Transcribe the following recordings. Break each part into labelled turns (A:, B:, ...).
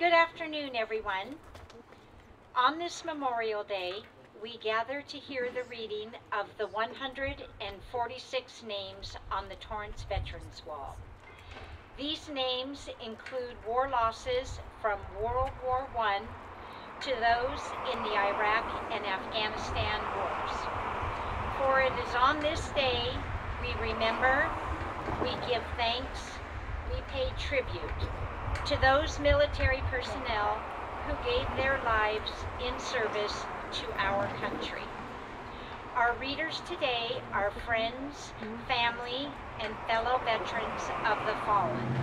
A: Good afternoon, everyone. On this Memorial Day, we gather to hear the reading of the 146 names on the Torrance Veterans Wall. These names include war losses from World War I to those in the Iraq and Afghanistan wars. For it is on this day we remember, we give thanks, we pay tribute to those military personnel who gave their lives in service to our country. Our readers today are friends, family, and fellow veterans of the fallen.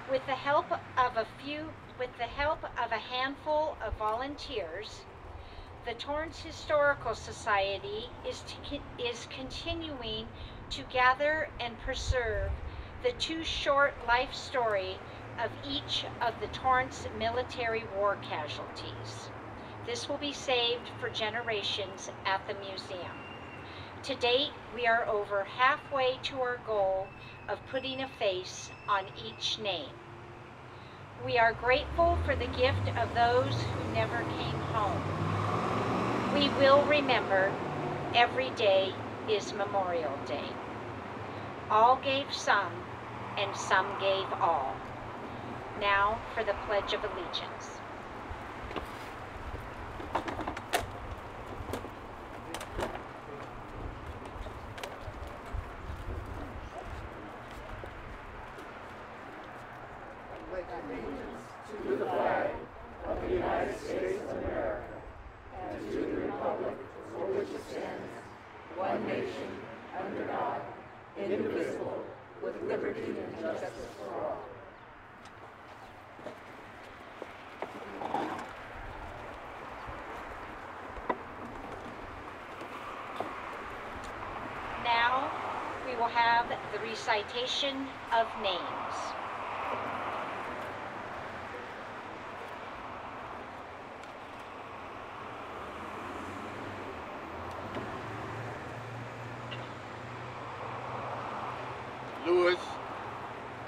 A: With the help of a handful of volunteers, the Torrance Historical Society is continuing to gather and preserve the too short life story of each of the Torrance military war casualties. This will be saved for generations at the museum. To date, we are over halfway to our goal of putting a face on each name. We are grateful for the gift of those who never came home. We will remember every day is Memorial Day. All gave some, and some gave all. Now for the Pledge of Allegiance.
B: Pledge allegiance to the flag of the United States of America and to the republic for which it stands, one nation, under God, indivisible, with liberty and justice for all.
A: Now we will have the recitation of names.
C: Luis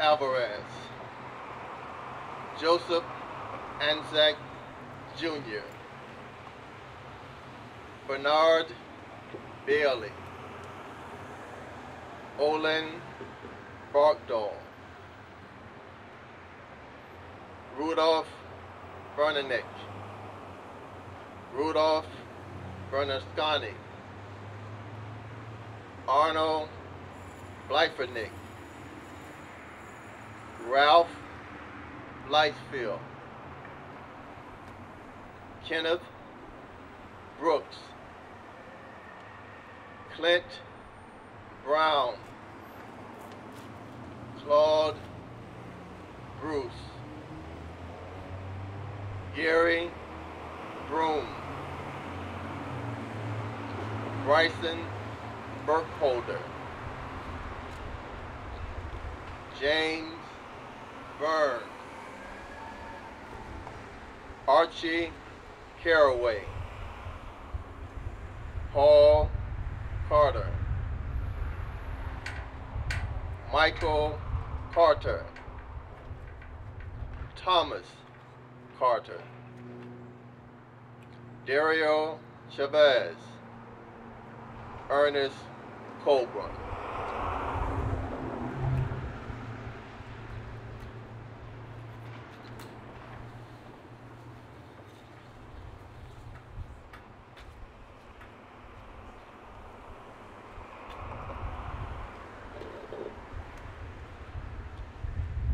C: Alvarez, Joseph Anzac Jr., Bernard Bailey, Olin Barkdahl, Rudolph Bernanek, Rudolph Bernasconi, Arnold Blyfernick, Ralph Blythefield, Kenneth Brooks, Clint Brown, Claude Bruce, Gary Broom, Bryson Burkholder, James Byrne, Archie Caraway, Paul Carter, Michael Carter, Thomas Carter, Dario Chavez, Ernest Colburn.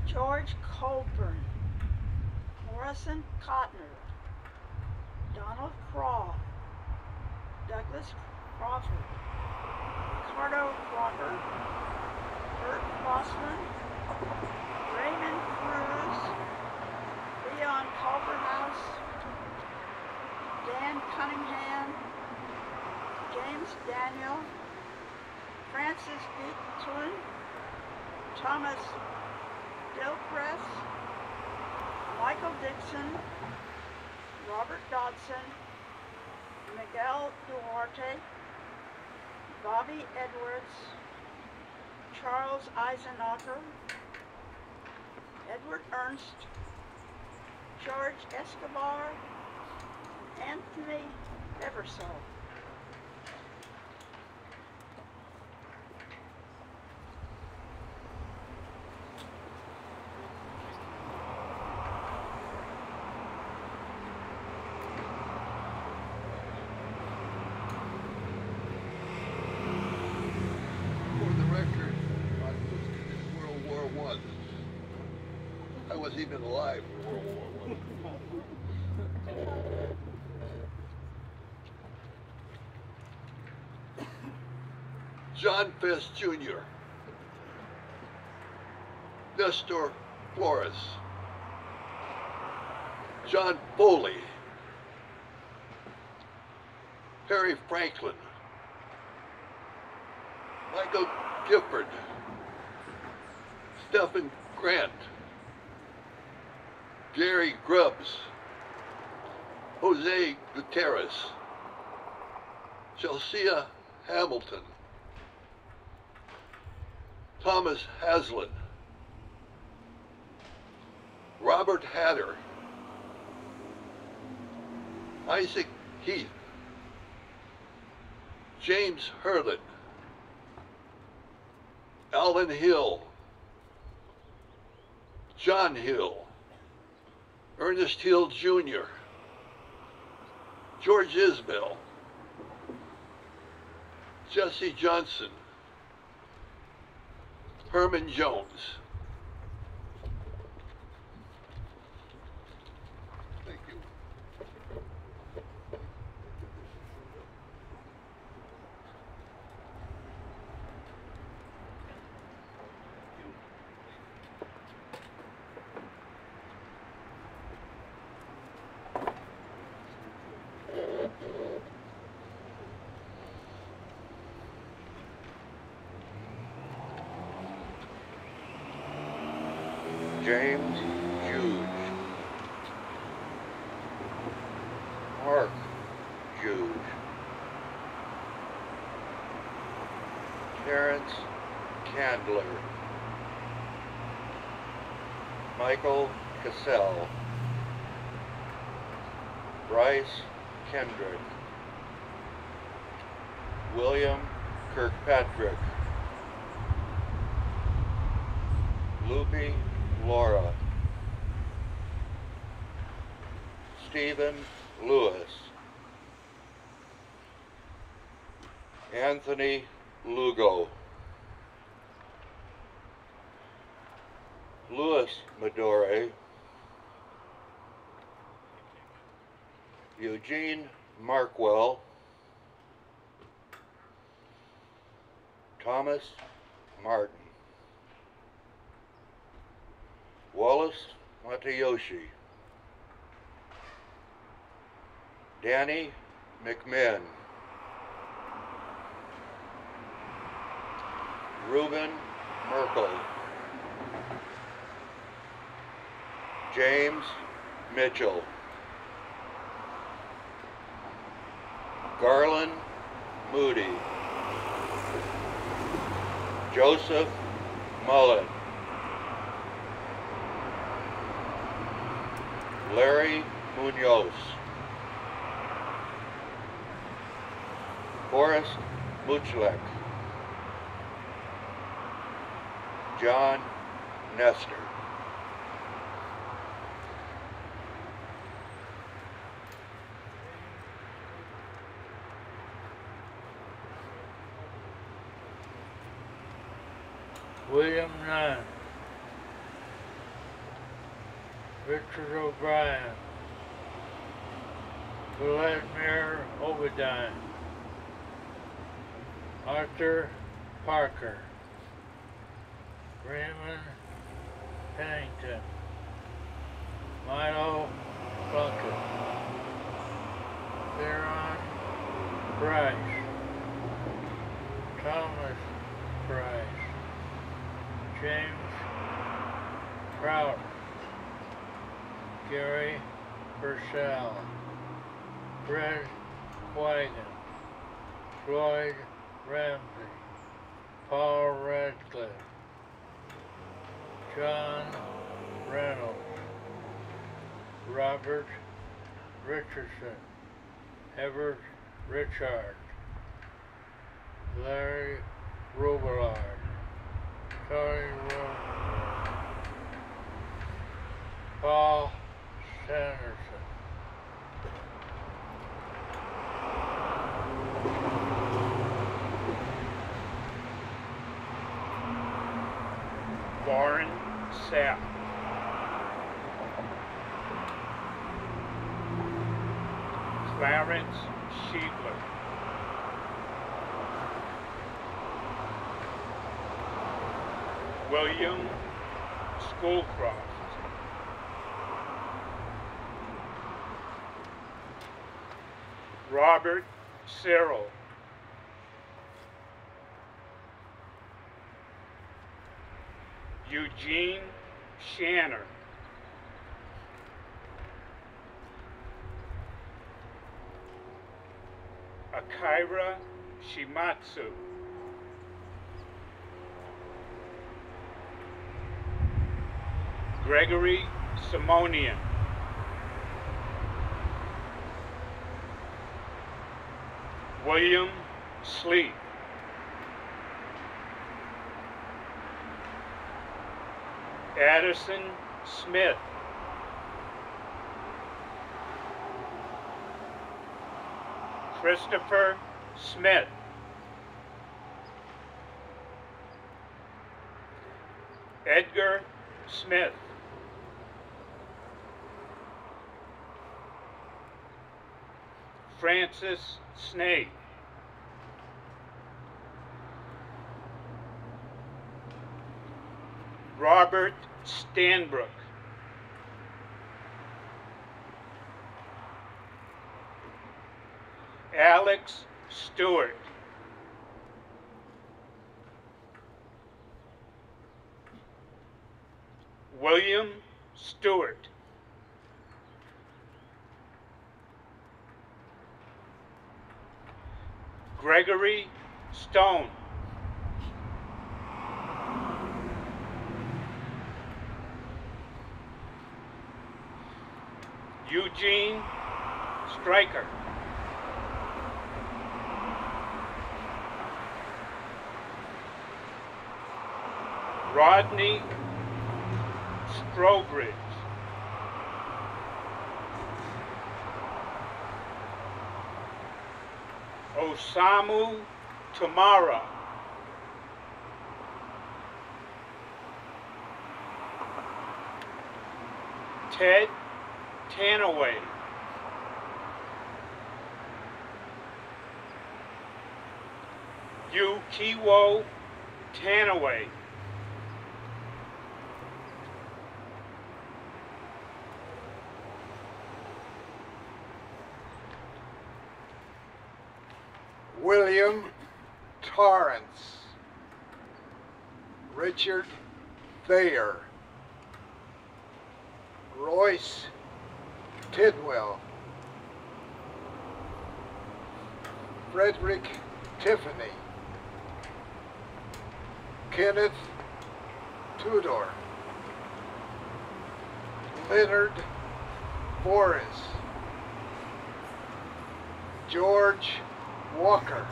D: George Colburn, Morrison Cotner, Donald Craw, Douglas Crawford, Ricardo Crawford, Bert Fossman, Raymond Cruz, Leon Culverhouse, Dan Cunningham, James Daniel, Francis Beatlin, Thomas Gilchrist, Michael Dixon, Robert Dodson, Miguel Duarte, Bobby Edwards, Charles Eisenacher, Edward Ernst, George Escobar, Anthony Eversole.
B: For the record, I was in World War I. I was even alive in World War I. John Fisk Jr., Nestor Flores, John Foley, Harry Franklin, Michael Gifford, Stephen Grant, Gary Grubbs, Jose Gutierrez, Chelsea Hamilton, Thomas Haslam, Robert Hatter, Isaac Heath, James Hurlett, Alvin Hill, John Hill, Ernest Hill Jr., George Isbell, Jesse Johnson, Herman Jones. Thank you.
E: James Juge, Mark Juge, Terrence Candler, Michael Cassell, Bryce Kendrick, William Kirkpatrick, Lupe Laura, Stephen Lewis, Anthony Lugo, Louis Medore, Eugene Markwell, Thomas Martin, Wallace Matayoshi, Danny McMinn, Reuben Merkel, James Mitchell, Garland Moody, Joseph Mullen, Larry Munoz, Forrest Muchlek, John Nestor.
F: William Nunn, Richard O'Brien, Vladimir Obadine, Arthur Parker, Raymond Pennington, Milo Plunkett, Theron Price, Thomas Price, James Trout, Gary Purcell, Fred Quagan, Floyd Ramsey, Paul Radcliffe, John Reynolds, Robert Richardson, Everett Richard, Larry Robillard, Tony Paul Sanderson.
G: Warren Sapp, Clarence Schiedler, William Schoolcroft, Robert Cyril, Eugene Shanner, Akira Shimatsu, Gregory Simonian, William Sleep, Addison Smith, Christopher Smith, Edgar Smith, Francis Snake, Robert Stanbrook, Alex Stewart, William Stewart, Gregory Stone, Eugene Stryker, Rodney Strobridge, Osamu Tamara, Ted Tanaway, Yukiwo Tanaway,
H: William Torrance, Richard Thayer, Royce Tidwell, Frederick Tiffany, Kenneth Tudor, Leonard Forrest, George Walker,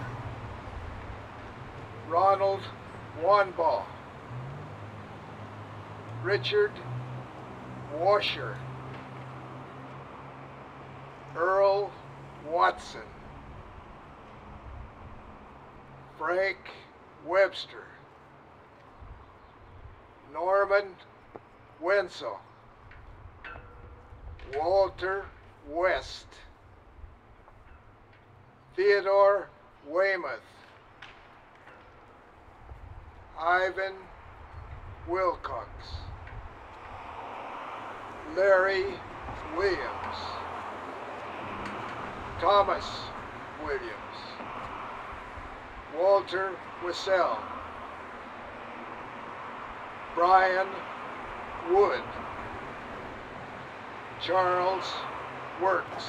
H: Ronald Wanbaugh, Richard Washer, Earl Watson, Frank Webster, Norman Wenzel, Walter West, Theodore Weymouth, Ivan Wilcox, Larry Williams, Thomas Williams, Walter Wissell, Brian Wood, Charles Works,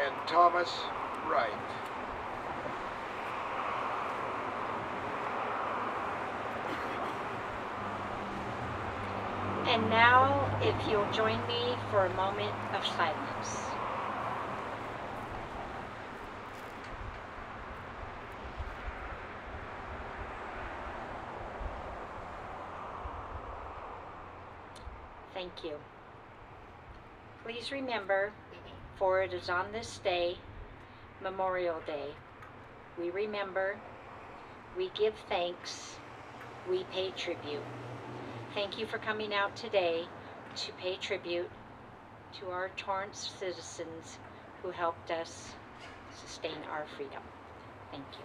H: and Thomas Wright.
A: And now, if you'll join me for a moment of silence. Thank you. Please remember, for it is on this day, Memorial Day, we remember, we give thanks, we pay tribute. Thank you for coming out today to pay tribute to our Torrance citizens who helped us sustain our freedom. Thank you.